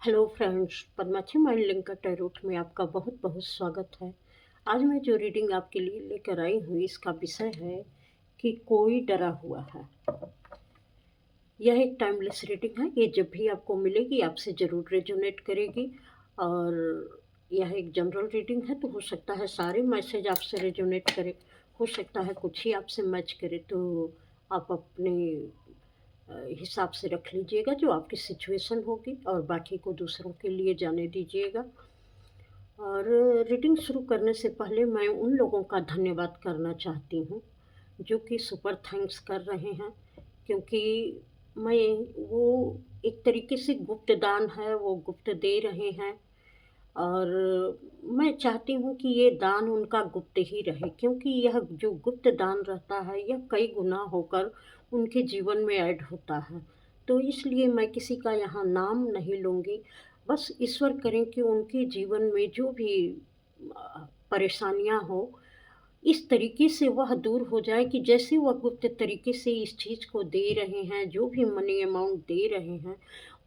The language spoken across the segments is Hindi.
Hello friends, Padmakshi mind linker tarot में आपका बहुत बहुत स्वागत है। आज मैं जो रीडिंग आपके लिए लेकर आई हूँ इसका विषय है कि कोई डरा हुआ है। यह एक टाइमलेस रीडिंग है। ये जब भी आपको मिलेगी आपसे ज़रूर रेजोनेट करेगी। और यह एक जनरल रीडिंग है, तो हो सकता है सारे मैसेज आपसे रेजोनेट करे, हो सकता है कुछ ही आपसे मैच करे। तो आप अपने हिसाब से रख लीजिएगा जो आपकी सिचुएशन होगी, और बाकी को दूसरों के लिए जाने दीजिएगा। और रीडिंग शुरू करने से पहले मैं उन लोगों का धन्यवाद करना चाहती हूँ जो कि सुपर थैंक्स कर रहे हैं, क्योंकि मैं वो एक तरीके से गुप्त दान है, वो गुप्त दे रहे हैं। और मैं चाहती हूँ कि ये दान उनका गुप्त ही रहे, क्योंकि यह जो गुप्त दान रहता है यह कई गुना होकर उनके जीवन में ऐड होता है। तो इसलिए मैं किसी का यहाँ नाम नहीं लूँगी। बस ईश्वर करें कि उनके जीवन में जो भी परेशानियाँ हो, इस तरीके से वह दूर हो जाए कि जैसे वह गुप्त तरीके से इस चीज़ को दे रहे हैं, जो भी मनी अमाउंट दे रहे हैं,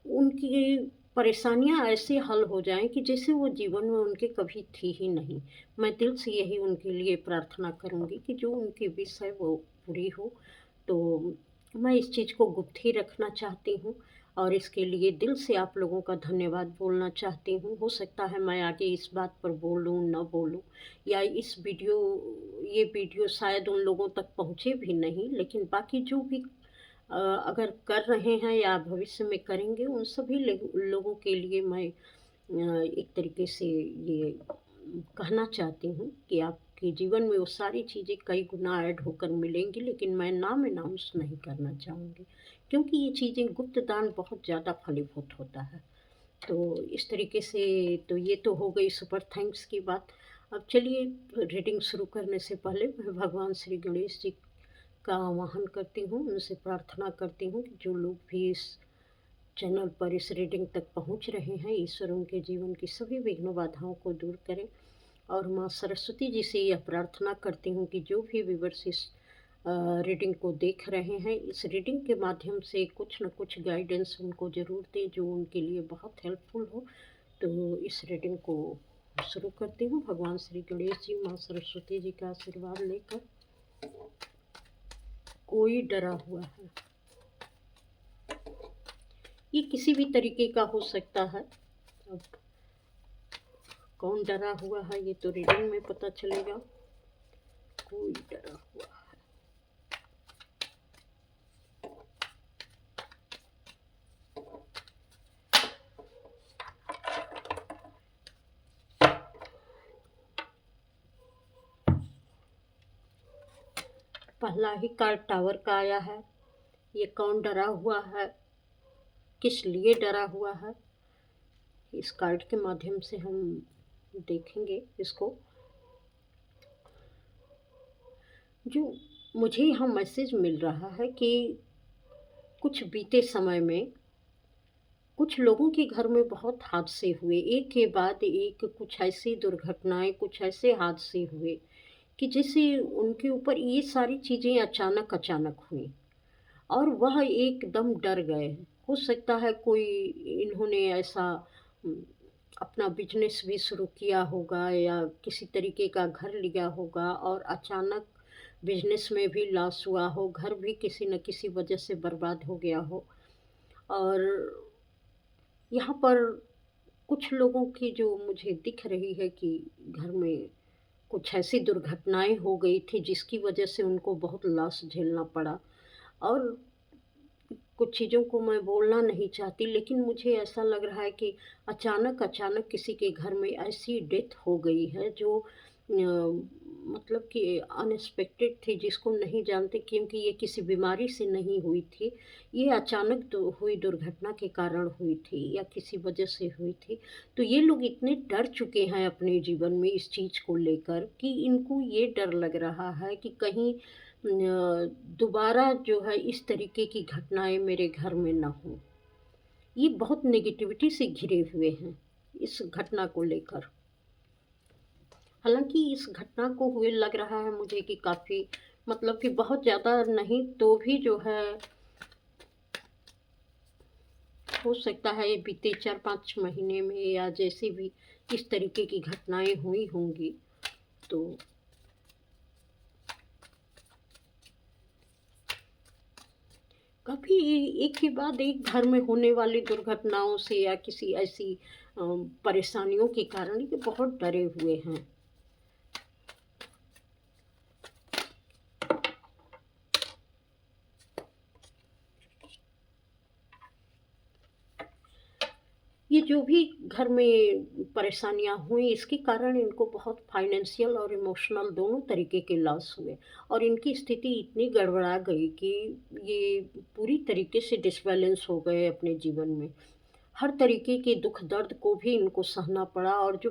उनकी परेशानियाँ ऐसे हल हो जाएँ कि जैसे वो जीवन में उनके कभी थी ही नहीं। मैं दिल से यही उनके लिए प्रार्थना करूँगी कि जो उनकी विश है वो पूरी हो। तो मैं इस चीज़ को गुप्त ही रखना चाहती हूँ, और इसके लिए दिल से आप लोगों का धन्यवाद बोलना चाहती हूँ। हो सकता है मैं आगे इस बात पर बोलूँ, ना बोलूँ, या ये वीडियो शायद उन लोगों तक पहुँचे भी नहीं, लेकिन बाकी जो भी अगर कर रहे हैं या भविष्य में करेंगे, उन सभी लोगों के लिए मैं एक तरीके से ये कहना चाहती हूँ कि आपके जीवन में वो सारी चीज़ें कई गुना ऐड होकर मिलेंगी, लेकिन मैं नाम अनाउंस नहीं करना चाहूँगी, क्योंकि ये चीज़ें गुप्त दान बहुत ज़्यादा फलीभूत होता है। तो इस तरीके से तो ये तो हो गई सुपर थैंक्स की बात। अब चलिए, रीडिंग शुरू करने से पहले मैं भगवान श्री गणेश जी का आवाहन करती हूँ, उनसे प्रार्थना करती हूँ कि जो लोग भी इस चैनल पर इस रीडिंग तक पहुँच रहे हैं, ईश्वर उनके जीवन की सभी विघ्न बाधाओं को दूर करें। और माँ सरस्वती जी से यह प्रार्थना करती हूँ कि जो भी व्यूअर्स इस रीडिंग को देख रहे हैं, इस रीडिंग के माध्यम से कुछ न कुछ गाइडेंस उनको ज़रूर दें जो उनके लिए बहुत हेल्पफुल हो। तो इस रीडिंग को शुरू करती हूँ भगवान श्री गणेश जी, माँ सरस्वती जी का आशीर्वाद लेकर। कोई डरा हुआ है। ये किसी भी तरीके का हो सकता है। अब कौन डरा हुआ है ये तो रीडिंग में पता चलेगा। कोई डरा हुआ है। पहला ही कार्ड टावर का आया है। ये कौन डरा हुआ है, किस लिए डरा हुआ है, इस कार्ड के माध्यम से हम देखेंगे इसको। जो मुझे यहाँ मैसेज मिल रहा है कि कुछ बीते समय में कुछ लोगों के घर में बहुत हादसे हुए, एक के बाद एक कुछ ऐसी दुर्घटनाएं, कुछ ऐसे हादसे हुए कि जैसे उनके ऊपर ये सारी चीज़ें अचानक अचानक हुई, और वह एकदम डर गए। हो सकता है कोई इन्होंने ऐसा उम, अपना बिज़नेस भी शुरू किया होगा या किसी तरीके का घर लिया होगा, और अचानक बिज़नेस में भी लॉस हुआ हो, घर भी किसी न किसी वजह से बर्बाद हो गया हो। और यहाँ पर कुछ लोगों की जो मुझे दिख रही है कि घर में कुछ ऐसी दुर्घटनाएँ हो गई थी जिसकी वजह से उनको बहुत लॉस झेलना पड़ा। और कुछ चीज़ों को मैं बोलना नहीं चाहती, लेकिन मुझे ऐसा लग रहा है कि अचानक किसी के घर में ऐसी डेथ हो गई है जो मतलब कि अनएक्सपेक्टेड थी, जिसको नहीं जानते, क्योंकि ये किसी बीमारी से नहीं हुई थी। ये अचानक हुई दुर्घटना के कारण हुई थी या किसी वजह से हुई थी। तो ये लोग इतने डर चुके हैं अपने जीवन में इस चीज़ को लेकर कि इनको ये डर लग रहा है कि कहीं दोबारा जो है इस तरीके की घटनाएँ मेरे घर में ना हों। ये बहुत नेगेटिविटी से घिरे हुए हैं इस घटना को लेकर। हालाँकि इस घटना को हुए लग रहा है मुझे कि काफ़ी, मतलब कि बहुत ज़्यादा नहीं तो भी जो है हो सकता है ये बीते 4-5 महीने में या जैसी भी इस तरीके की घटनाएँ हुई होंगी। तो कभी एक के बाद एक घर में होने वाली दुर्घटनाओं से या किसी ऐसी परेशानियों के कारण ये बहुत डरे हुए हैं। ये जो भी घर में परेशानियाँ हुई इसके कारण इनको बहुत फाइनेंशियल और इमोशनल दोनों तरीके के लॉस हुए और इनकी स्थिति इतनी गड़बड़ा गई कि ये पूरी तरीके से डिसबैलेंस हो गए अपने जीवन में। हर तरीके के दुख दर्द को भी इनको सहना पड़ा और जो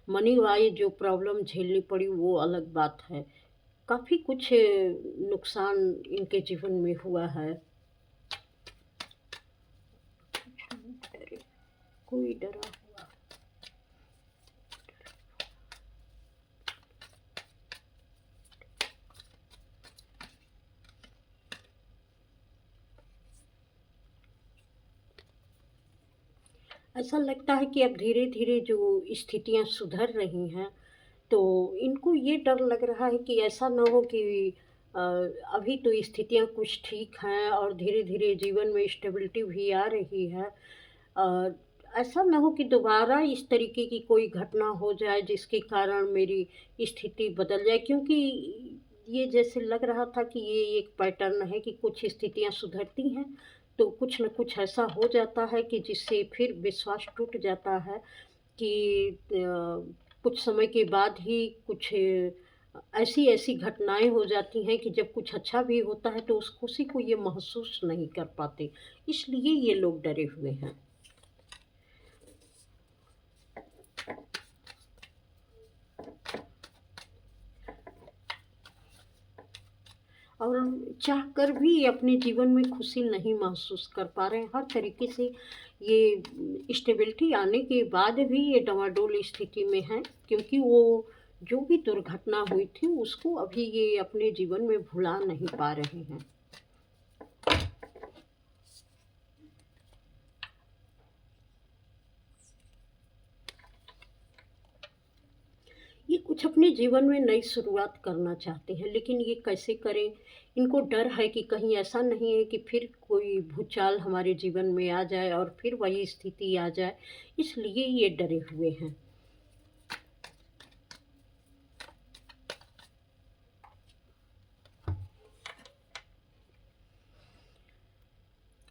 मनी वाइज़ जो प्रॉब्लम झेलनी पड़ी वो अलग बात है। काफ़ी कुछ नुकसान इनके जीवन में हुआ है। डरे, कोई डरा हुआ। ऐसा लगता है कि अब धीरे-धीरे जो स्थितियाँ सुधर रही हैं, तो इनको ये डर लग रहा है कि ऐसा ना हो कि अ, अभी तो स्थितियाँ कुछ ठीक हैं और धीरे-धीरे जीवन में स्टेबिलिटी भी आ रही है। ऐसा ना हो कि दोबारा इस तरीके की कोई घटना हो जाए जिसके कारण मेरी स्थिति बदल जाए क्योंकि ये जैसे लग रहा था कि ये एक पैटर्न है कि कुछ स्थितियाँ सुधरती हैं, तो कुछ न कुछ ऐसा हो जाता है कि जिससे फिर विश्वास टूट जाता है कि कुछ समय के बाद ही कुछ ऐसी-ऐसी घटनाएँ हो जाती हैं कि जब कुछ अच्छा भी होता है तो उस खुशी को ये महसूस नहीं कर पाते, इसलिए ये लोग डरे हुए हैं। और चाहकर भी अपने जीवन में खुशी नहीं महसूस कर पा रहे हैं। हर तरीके से ये स्टेबिलिटी आने के बाद भी ये डमाडोल स्थिति में हैं क्योंकि वो जो भी दुर्घटना हुई थी उसको अभी ये अपने जीवन में भुला नहीं पा रहे हैं। ये कुछ अपने जीवन में नई शुरुआत करना चाहते हैं, लेकिन ये कैसे करें? इनको डर है कि कहीं ऐसा नहीं है कि फिर कोई भूचाल हमारे जीवन में आ जाए और फिर वही स्थिति आ जाए, इसलिए ये डरे हुए हैं।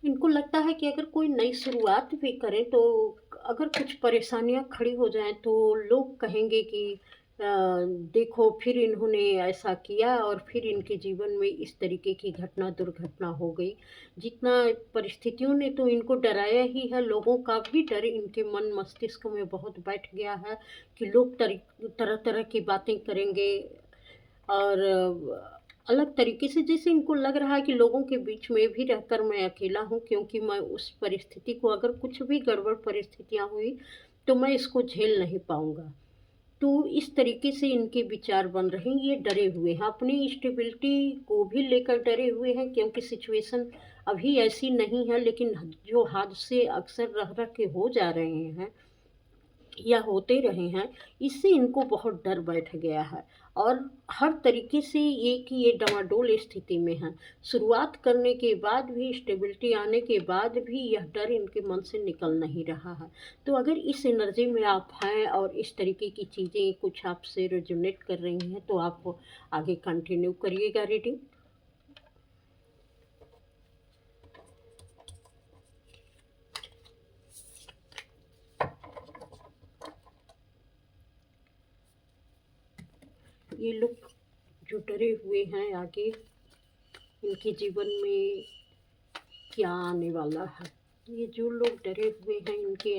इनको लगता है कि अगर कोई नई शुरुआत भी करें तो अगर कुछ परेशानियाँ खड़ी हो जाएँ तो लोग कहेंगे कि देखो फिर इन्होंने ऐसा किया और फिर इनके जीवन में इस तरीके की दुर्घटना हो गई। जितना परिस्थितियों ने तो इनको डराया ही है, लोगों का भी डर इनके मन मस्तिष्क में बहुत बैठ गया है कि लोग तरह-तरह की बातें करेंगे और अलग तरीके से जैसे इनको लग रहा है कि लोगों के बीच में भी रहकर मैं अकेला हूँ क्योंकि मैं उस परिस्थिति को अगर कुछ भी गड़बड़ परिस्थितियाँ हुई, तो मैं इसको झेल नहीं पाऊँगा। तो इस तरीके से इनके विचार बन रहे हैं, ये डरे हुए हैं, अपनी स्टेबिलिटी को भी लेकर डरे हुए हैं क्योंकि सिचुएशन अभी ऐसी नहीं है लेकिन जो हादसे अक्सर रह-रह के हो जा रहे हैं या होते रहे हैं, इससे इनको बहुत डर बैठ गया है और हर तरीके से एक ही ये डमाडोल स्थिति में हैं। शुरुआत करने के बाद भी, स्टेबिलिटी आने के बाद भी यह डर इनके मन से निकल नहीं रहा है। तो अगर इस एनर्जी में आप हैं और इस तरीके की चीज़ें कुछ आपसे रेज़ोनेट कर रही हैं, तो आप आगे कंटिन्यू करिएगा रीडिंग। ये लोग जो डरे हुए हैं आगे इनके जीवन में क्या आने वाला है। ये जो लोग डरे हुए हैं इनके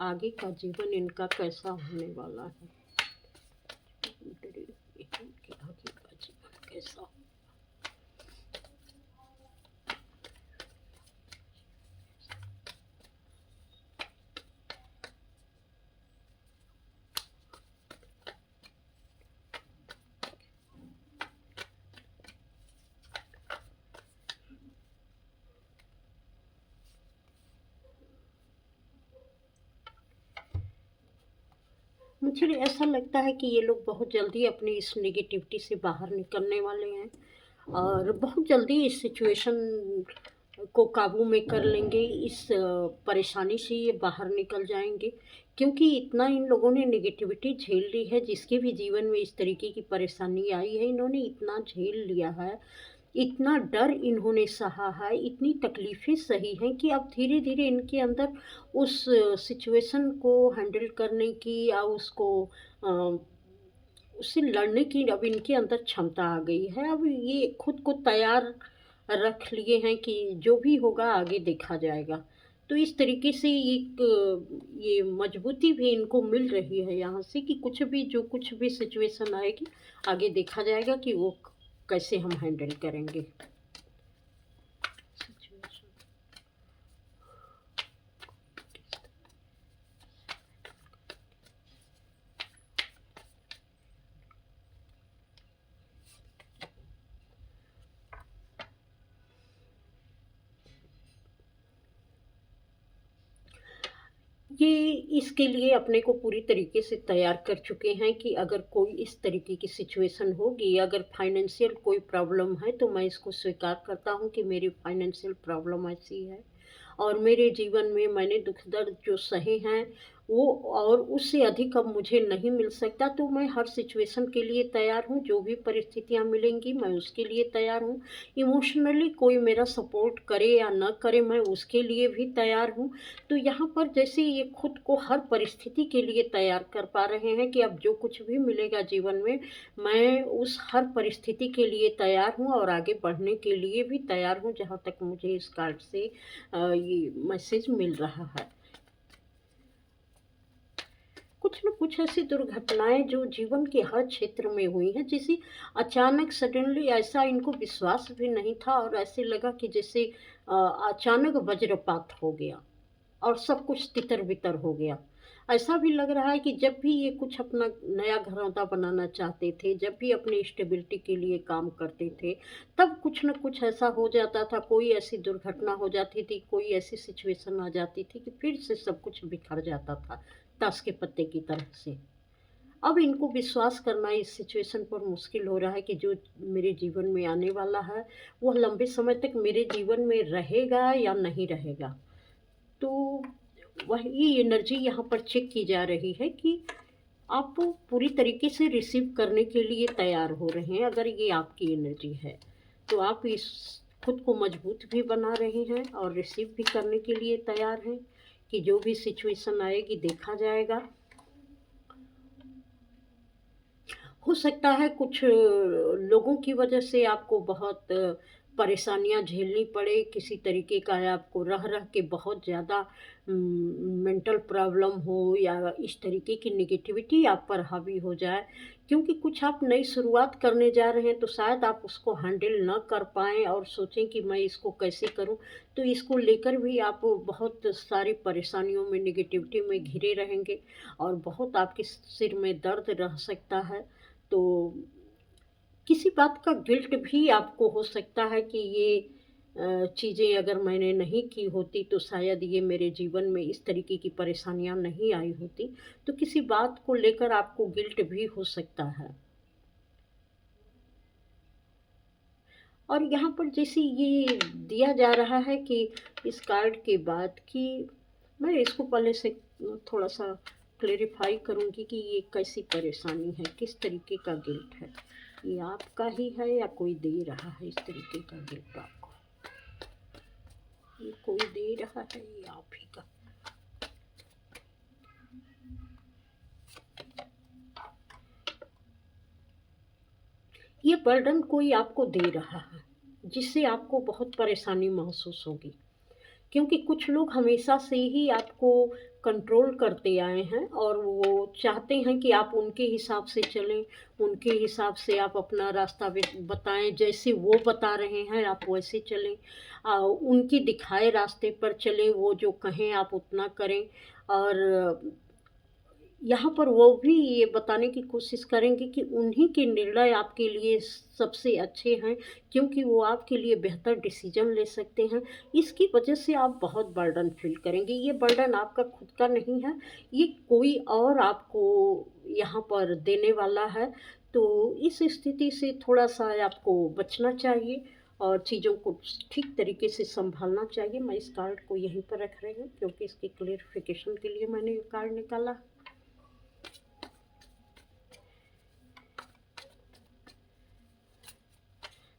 आगे का जीवन इनका कैसा होने वाला है। डरे हुए हैं इनके आगे का जीवन कैसा हो। मुझे ऐसा लगता है कि ये लोग बहुत जल्दी अपनी इस नेगेटिविटी से बाहर निकलने वाले हैं और बहुत जल्दी इस सिचुएशन को काबू में कर लेंगे, इस परेशानी से ये बाहर निकल जाएँगे। क्योंकि इतना इन लोगों ने नेगेटिविटी झेल ली है, जिसके भी जीवन में इस तरीके की परेशानी आई है, इन्होंने इतना झेल लिया है, इतना डर इन्होंने सहा है, इतनी तकलीफ़ें सही हैं कि अब धीरे-धीरे इनके अंदर उस सिचुएशन को हैंडल करने की या उसको अ, उससे लड़ने की अब इनके अंदर क्षमता आ गई है। अब ये खुद को तैयार रख लिए हैं कि जो भी होगा आगे देखा जाएगा। तो इस तरीके से एक ये मजबूती भी इनको मिल रही है यहाँ से कि कुछ भी जो कुछ भी सिचुएशन आएगी, आगे देखा जाएगा कि वो कैसे हम हैंडल करेंगे। सिचुएशन ये इसके लिए अपने को पूरी तरीके से तैयार कर चुके हैं कि अगर कोई इस तरीके की सिचुएशन होगी, अगर फाइनेंशियल कोई प्रॉब्लम है, तो मैं इसको स्वीकार करता हूँ कि मेरी फाइनेंशियल प्रॉब्लम ऐसी है और मेरे जीवन में मैंने दुख दर्द जो सहे हैं, वो और उससे अधिक अब मुझे नहीं मिल सकता, तो मैं हर सिचुएशन के लिए तैयार हूँ, जो भी परिस्थितियाँ मिलेंगी मैं उसके लिए तैयार हूँ। इमोशनली कोई मेरा सपोर्ट करे या ना करे, मैं उसके लिए भी तैयार हूँ। तो यहाँ पर जैसे ये खुद को हर परिस्थिति के लिए तैयार कर पा रहे हैं कि अब जो कुछ भी मिलेगा जीवन में, मैं उस हर परिस्थिति के लिए तैयार हूँ और आगे बढ़ने के लिए भी तैयार हूँ, जहाँ तक मुझे इस कार्ड से ये मैसेज मिल रहा है। कुछ न कुछ ऐसी दुर्घटनाएँ जो जीवन के हर क्षेत्र में हुई हैं, जैसे अचानक सडनली ऐसा इनको विश्वास भी नहीं था और ऐसे लगा कि जैसे अचानक वज्रपात हो गया और सब कुछ तितर-बितर हो गया। ऐसा भी लग रहा है कि जब भी ये कुछ अपना नया घरौंदा बनाना चाहते थे, जब भी अपनी स्टेबिलिटी के लिए काम करते थे, तब कुछ न कुछ ऐसा हो जाता था, कोई ऐसी दुर्घटना हो जाती थी, कोई ऐसी सिचुएशन आ जाती थी कि फिर से सब कुछ बिखर जाता था, ताश के पत्ते की तरह से। अब इनको विश्वास करना इस सिचुएशन पर मुश्किल हो रहा है कि जो मेरे जीवन में आने वाला है, वह लंबे समय तक मेरे जीवन में रहेगा या नहीं रहेगा। तो वही एनर्जी यहाँ पर चेक की जा रही है कि आप पूरी तरीके से रिसीव करने के लिए तैयार हो रहे हैं, अगर ये आपकी एनर्जी है। तो आप इस खुद को मजबूत भी बना रहे हैं और रिसीव भी करने के लिए तैयार हैं कि जो भी सिचुएशन आएगी देखा जाएगा। हो सकता है कुछ लोगों की वजह से आपको बहुत परेशानियाँ झेलनी पड़े, किसी तरीके का आपको रह-रह के बहुत ज़्यादा मेंटल प्रॉब्लम हो या इस तरीके की नेगेटिविटी आप पर हावी हो जाए। क्योंकि कुछ आप नई शुरुआत करने जा रहे हैं, तो शायद आप उसको हैंडल ना कर पाएँ और सोचें कि मैं इसको कैसे करूँ? तो इसको लेकर भी आप बहुत सारी परेशानियों में, नेगेटिविटी में घिरे रहेंगे और बहुत आपके सिर में दर्द रह सकता है। तो किसी बात का गिल्ट भी आपको हो सकता है कि ये चीज़ें अगर मैंने नहीं की होती तो शायद ये मेरे जीवन में इस तरीके की परेशानियाँ नहीं आई होती। तो किसी बात को लेकर आपको गिल्ट भी हो सकता है। और यहाँ पर जैसे ये दिया जा रहा है कि इस कार्ड के बाद कि मैं इसको पहले से थोड़ा-सा क्लेरिफ़ाई करूँगी कि ये कैसी परेशानी है, किस तरीके का गिल्ट है। ये आपका ही है या कोई दे रहा है इस तरीके का गिफ्ट आपको? ये कोई दे रहा है, ये आप ही का। ये बर्डन कोई आपको दे रहा है, जिससे आपको बहुत परेशानी महसूस होगी। क्योंकि कुछ लोग हमेशा से ही आपको कंट्रोल करते आए हैं और वो चाहते हैं कि आप उनके हिसाब से चलें, उनके हिसाब से आप अपना रास्ता बताएँ, जैसे वो बता रहे हैं आप वैसे चलें। उनके दिखाए रास्ते पर चलें, वो जो कहें आप उतना करें और यहाँ पर वो भी ये बताने की कोशिश करेंगे कि उन्हीं के निर्णय आपके लिए सबसे अच्छे हैं, क्योंकि वो आपके लिए बेहतर डिसीजन ले सकते हैं। इसकी वजह से आप बहुत बर्डन फील करेंगे। ये बर्डन आपका खुद का नहीं है, ये कोई और आपको यहाँ पर देने वाला है। तो इस स्थिति से थोड़ा-सा आपको बचना चाहिए और चीज़ों को ठीक तरीके से सँभालना चाहिए। मैं इस कार्ड को यहीं पर रख रही हूँ, क्योंकि इसकी क्लेरिफ़िकेशन के लिए मैंने ये कार्ड निकाला।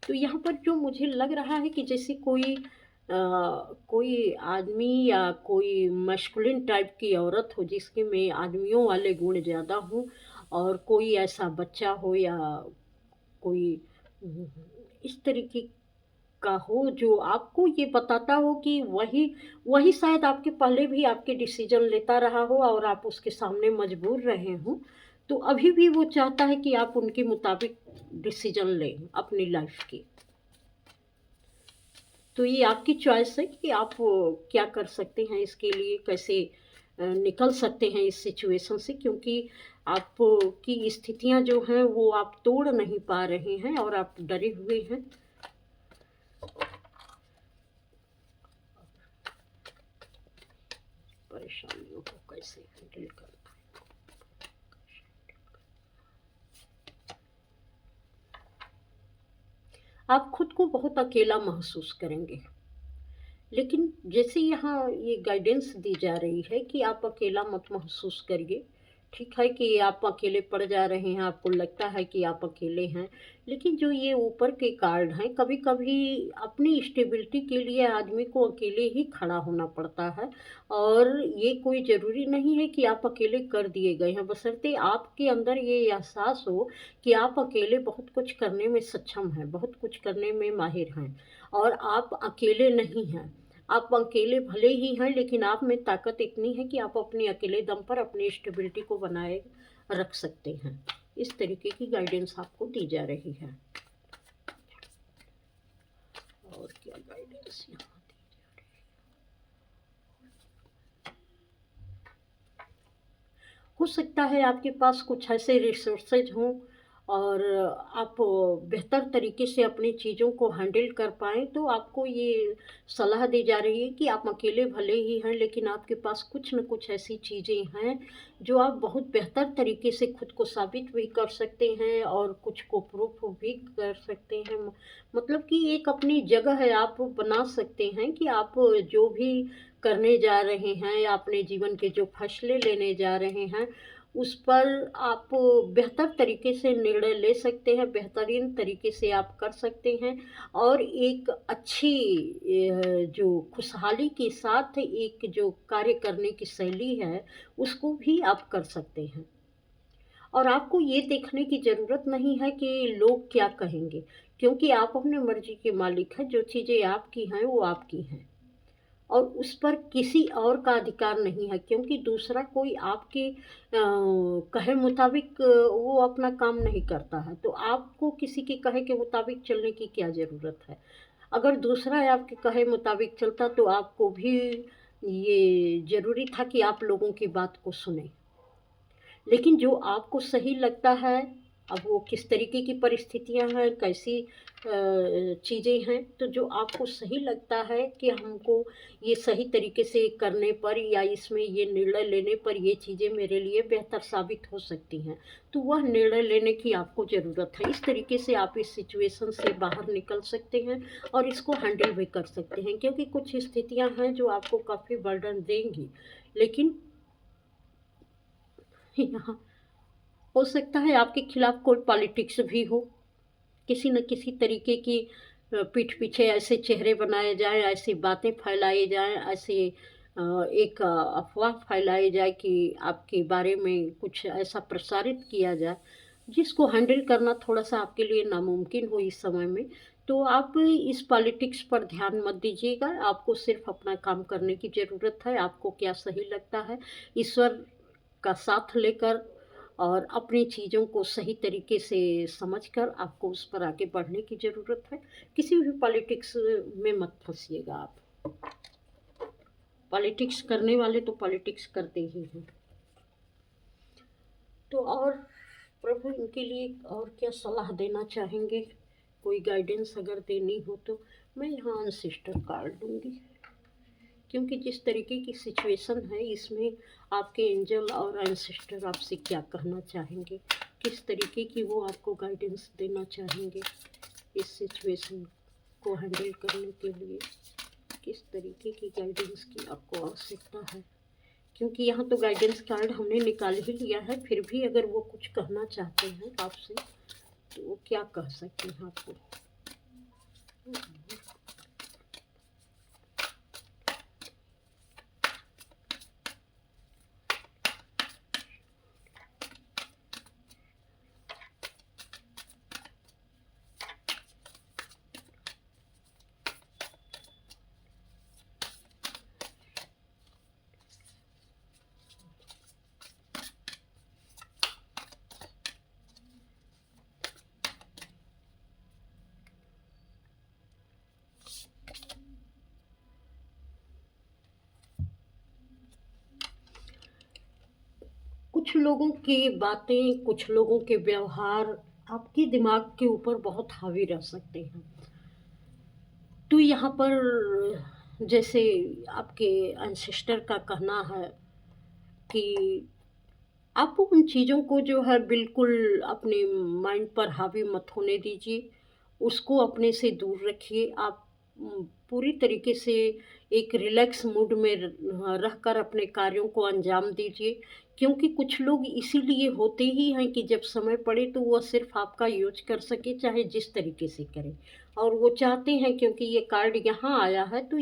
तो यहाँ पर जो मुझे लग रहा है कि जैसे कोई आदमी या कोई मस्कुलिन टाइप की औरत हो जिसके में आदमियों वाले गुण ज़्यादा हों, और कोई ऐसा बच्चा हो या कोई उम, इस तरीके का हो जो आपको ये बताता हो कि वही वही शायद आपके पहले भी आपके डिसीज़न लेता रहा हो और आप उसके सामने मजबूर रहे हों। तो अभी भी वो चाहता है कि आप उनके मुताबिक डिसीज़न लें अपनी लाइफ़ की। तो ये आपकी चॉइस है कि आप क्या कर सकते हैं इसके लिए, कैसे निकल सकते हैं इस सिचुएशन से, क्योंकि आपकी स्थितियाँ जो हैं वो आप तोड़ नहीं पा रहे हैं और आप डरे हुए हैं। परेशानियों को कैसे हैंडल करना है। आप खुद को बहुत अकेला महसूस करेंगे। लेकिन जैसे यहाँ ये गाइडेंस दी जा रही है कि आप अकेला मत महसूस करिए। ठीक है कि आप अकेले पड़ जा रहे हैं, आपको लगता है कि आप अकेले हैं, लेकिन जो ये ऊपर के कार्ड हैं, कभी-कभी अपनी स्टेबिलिटी के लिए आदमी को अकेले ही खड़ा होना पड़ता है। और ये कोई ज़रूरी नहीं है कि आप अकेले कर दिए गए हैं, बशर्ते आपके अंदर ये एहसास हो कि आप अकेले बहुत कुछ करने में सक्षम हैं, बहुत कुछ करने में माहिर हैं और आप अकेले नहीं हैं। आप अकेले भले ही हैं, लेकिन आप में ताकत इतनी है कि आप अपने अकेले दम पर अपनी स्टेबिलिटी को बनाए रख सकते हैं। इस तरीके की गाइडेंस आपको दी जा रही है। और क्या गाइडेंस यहाँ दी जा रही है? हो सकता है आपके पास कुछ ऐसे रिसोर्सेज हों और आप बेहतर तरीके से अपनी चीज़ों को हैंडल कर पाएँ, तो आपको ये सलाह दी जा रही है कि आप अकेले भले ही हैं, लेकिन आपके पास कुछ न कुछ ऐसी चीज़ें हैं, जो आप बहुत बेहतर तरीके से खुद को साबित भी कर सकते हैं और कुछ को प्रूफ भी कर सकते हैं। मतलब कि एक अपनी जगह है, आप बना सकते हैं कि आप जो भी करने जा रहे हैं या अपने जीवन के जो फैसले लेने जा रहे हैं, उस पर आप बेहतर तरीके से निर्णय ले सकते हैं, बेहतरीन तरीके से आप कर सकते हैं और एक अच्छी जो खुशहाली के साथ एक जो कार्य करने की शैली है, उसको भी आप कर सकते हैं। और आपको ये देखने की ज़रूरत नहीं है कि लोग क्या कहेंगे, क्योंकि आप अपनी मर्ज़ी के मालिक हैं, जो चीज़ें आपकी हैं, वो आपकी हैं। और उस पर किसी और का अधिकार नहीं है, क्योंकि दूसरा कोई आपके कहे मुताबिक वो अपना काम नहीं करता है, तो आपको किसी के कहे के मुताबिक चलने की क्या ज़रूरत है। अगर दूसरा आपके कहे मुताबिक चलता तो आपको भी ये ज़रूरी था कि आप लोगों की बात को सुनें। लेकिन जो आपको सही लगता है, अब वो किस तरीके की परिस्थितियाँ हैं, कैसी चीज़ें हैं, तो जो आपको सही लगता है कि हमको ये सही तरीके से करने पर या इसमें ये निर्णय लेने पर ये चीज़ें मेरे लिए बेहतर साबित हो सकती हैं, तो वह निर्णय लेने की आपको ज़रूरत है। इस तरीके से आप इस सिचुएशन से बाहर निकल सकते हैं और इसको हैंडल भी कर सकते हैं, क्योंकि कुछ स्थितियाँ हैं जो आपको काफ़ी बर्डन देंगी, लेकिन यहाँ हो सकता है आपके खिलाफ कोई पॉलिटिक्स भी हो, किसी न किसी तरीके की पीठ पीछे ऐसे चेहरे बनाए जाएँ, ऐसी बातें फैलाई जाएँ, ऐसे एक अफ़वाह फैलाई जाए कि आपके बारे में कुछ ऐसा प्रसारित किया जाए, जिसको हैंडल करना थोड़ा-सा आपके लिए नामुमकिन हो इस समय में। तो आप इस पॉलिटिक्स पर ध्यान मत दीजिएगा, आपको सिर्फ़ अपना काम करने की ज़रूरत है, आपको क्या सही लगता है, ईश्वर का साथ लेकर और अपनी चीज़ों को सही तरीके से समझकर आपको उस पर आगे बढ़ने की ज़रूरत है। किसी भी पॉलिटिक्स में मत फँसिएगा आप। पॉलिटिक्स करने वाले तो पॉलिटिक्स करते ही हैं। तो और प्रभु इनके लिए और क्या सलाह देना चाहेंगे? कोई गाइडेंस अगर देनी हो तो मैं यहाँ एंसेस्टर कार्ड लूँगी, क्योंकि जिस तरीके की सिचुएशन है इसमें आपके एंजल और एंसेस्टर आपसे क्या कहना चाहेंगे, किस तरीके की वो आपको गाइडेंस देना चाहेंगे इस सिचुएशन को हैंडल करने के लिए, किस तरीके की गाइडेंस की आपको आवश्यकता है। क्योंकि यहाँ तो गाइडेंस कार्ड हमने निकाल ही लिया है, फिर भी अगर वो कुछ कहना चाहते हैं आपसे तो वो क्या कह सकते हैं आपको। कुछ लोगों की बातें, कुछ लोगों के व्यवहार आपके दिमाग के ऊपर बहुत हावी रह सकते हैं। तो यहाँ पर जैसे आपके एंसेस्टर का कहना है कि आप उन चीज़ों को जो है बिल्कुल अपने माइंड पर हावी मत होने दीजिए, उसको अपने से दूर रखिए। आप पूरी तरीके से एक रिलैक्स मूड में रहकर अपने कार्यों को अंजाम दीजिए, क्योंकि कुछ लोग इसीलिए होते ही हैं कि जब समय पड़े तो वह सिर्फ़ आपका यूज़ कर सके, चाहे जिस तरीके से करें। और वो चाहते हैं, क्योंकि ये कार्ड यहाँ आया है तो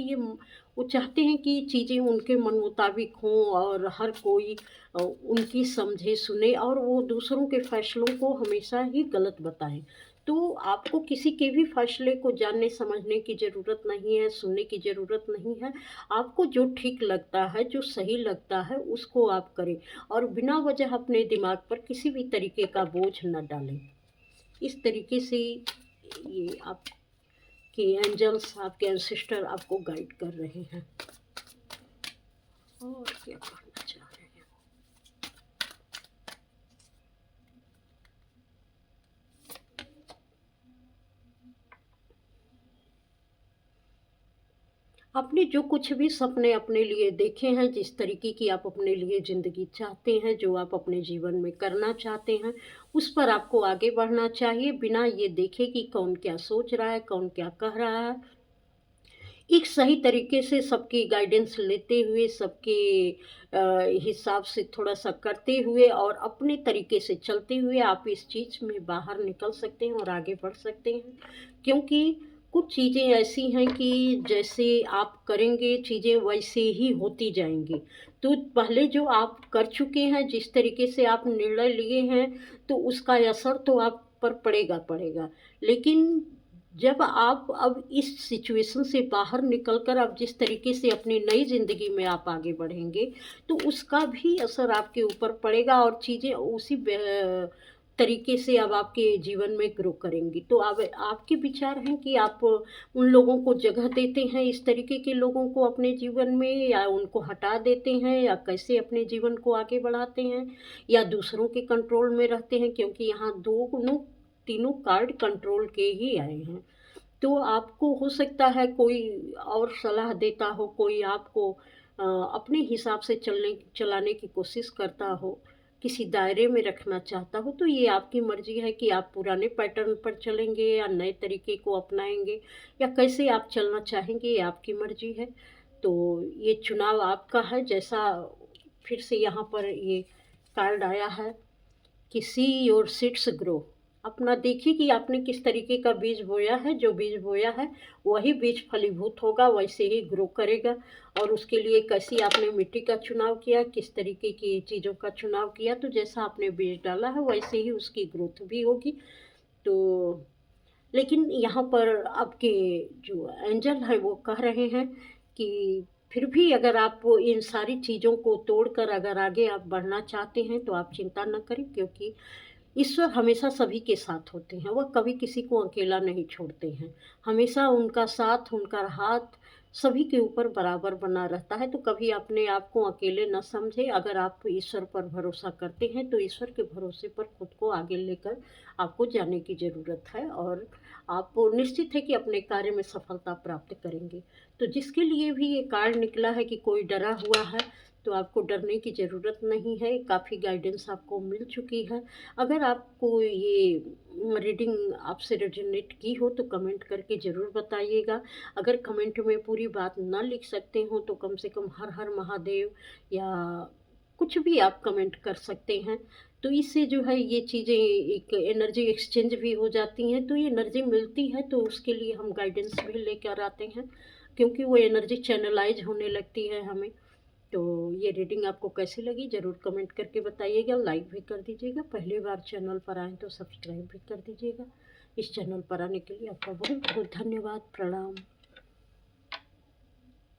वो चाहते हैं कि चीज़ें उनके मन मुताबिक हों और हर कोई उनकी समझे सुने और वो दूसरों के फैसलों को हमेशा ही गलत बताएं। तो आपको किसी के भी फैसले को जानने समझने की ज़रूरत नहीं है, सुनने की ज़रूरत नहीं है। आपको जो ठीक लगता है, जो सही लगता है उसको आप करें और बिना वजह अपने दिमाग पर किसी भी तरीके का बोझ न डालें। इस तरीके से ये आपके एंजल्स, आपके एंसेस्टर आपको गाइड कर रहे हैं। और क्या करना चाह रहे हैं? आपने जो कुछ भी सपने अपने लिए देखे हैं, जिस तरीके की आप अपने लिए ज़िंदगी चाहते हैं, जो आप अपने जीवन में करना चाहते हैं, उस पर आपको आगे बढ़ना चाहिए, बिना ये देखे कि कौन क्या सोच रहा है, कौन क्या कह रहा है। एक सही तरीके से सबकी गाइडेंस लेते हुए, सबके हिसाब से थोड़ा-सा करते हुए और अपने तरीके से चलते हुए आप इस चीज़ में बाहर निकल सकते हैं और आगे बढ़ सकते हैं। क्योंकि कुछ चीज़ें ऐसी हैं कि जैसे आप करेंगे, चीज़ें वैसे ही होती जाएँगी। तो पहले जो आप कर चुके हैं, जिस तरीके से आप निर्णय लिए हैं, तो उसका असर तो आप पर पड़ेगा पड़ेगा। लेकिन जब आप अब इस सिचुएशन से बाहर निकल कर अब जिस तरीके से अपनी नई ज़िंदगी में आप आगे बढ़ेंगे, तो उसका भी असर आपके ऊपर पड़ेगा और चीज़ें उसी तरीके से अब आपके जीवन में ग्रो करेंगी। तो अब आपके विचार हैं कि आप उन लोगों को जगह देते हैं, इस तरीके के लोगों को अपने जीवन में, या उनको हटा देते हैं, या कैसे अपने जीवन को आगे बढ़ाते हैं, या दूसरों के कंट्रोल में रहते हैं? क्योंकि यहाँ दोनों तीनों कार्ड कंट्रोल के ही आए हैं। तो आपको हो सकता है कोई और सलाह देता हो, कोई आपको अपने हिसाब से चलाने की कोशिश करता हो, किसी दायरे में रखना चाहता हो, तो ये आपकी मर्ज़ी है कि आप पुराने पैटर्न पर चलेंगे या नए तरीके को अपनाएँगे, या कैसे आप चलना चाहेंगे, ये आपकी मर्ज़ी है। तो ये चुनाव आपका है। जैसा फिर से यहाँ पर ये कार्ड आया है कि सी योर सीड्स ग्रो। अपना देखिए कि आपने किस तरीके का बीज बोया है, जो बीज बोया है वही बीज फलीभूत होगा, वैसे ही ग्रो करेगा। और उसके लिए कैसी आपने मिट्टी का चुनाव किया, किस तरीके की चीज़ों का चुनाव किया, तो जैसा आपने बीज डाला है वैसे ही उसकी ग्रोथ भी होगी। तो लेकिन यहाँ पर आपके जो एंजल है वो कह रहे हैं कि फिर भी अगर आप इन सारी चीज़ों को तोड़कर अगर आगे आप बढ़ना चाहते हैं तो आप चिंता न करें, क्योंकि ईश्वर हमेशा सभी के साथ होते हैं, वह कभी किसी को अकेला नहीं छोड़ते हैं। हमेशा उनका साथ, उनका हाथ सभी के ऊपर बराबर बना रहता है। तो कभी अपने आप को अकेले न समझें। अगर आप ईश्वर पर भरोसा करते हैं तो ईश्वर के भरोसे पर खुद को आगे लेकर आपको जाने की ज़रूरत है, और आप निश्चित है कि अपने कार्य में सफलता प्राप्त करेंगे। तो जिसके लिए भी ये कार्ड निकला है कि कोई डरा हुआ है, तो आपको डरने की ज़रूरत नहीं है। काफ़ी गाइडेंस आपको मिल चुकी है। अगर आपको ये रीडिंग आपसे रेजोनेट की हो तो कमेंट करके ज़रूर बताइएगा। अगर कमेंट में पूरी बात ना लिख सकते हो तो कम से कम हर हर महादेव या कुछ भी आप कमेंट कर सकते हैं। तो इससे जो है ये चीज़ें एक एनर्जी एक्सचेंज भी हो जाती हैं। तो ये एनर्जी मिलती है तो उसके लिए हम गाइडेंस भी लेकर आते हैं, क्योंकि वो एनर्जी चैनलाइज होने लगती है हमें। तो ये रीडिंग आपको कैसी लगी ज़रूर कमेंट करके बताइएगा, लाइक भी कर दीजिएगा। पहली बार चैनल पर आएँ तो सब्सक्राइब भी कर दीजिएगा। इस चैनल पर आने के लिए आपका बहुत बहुत धन्यवाद। प्रणाम।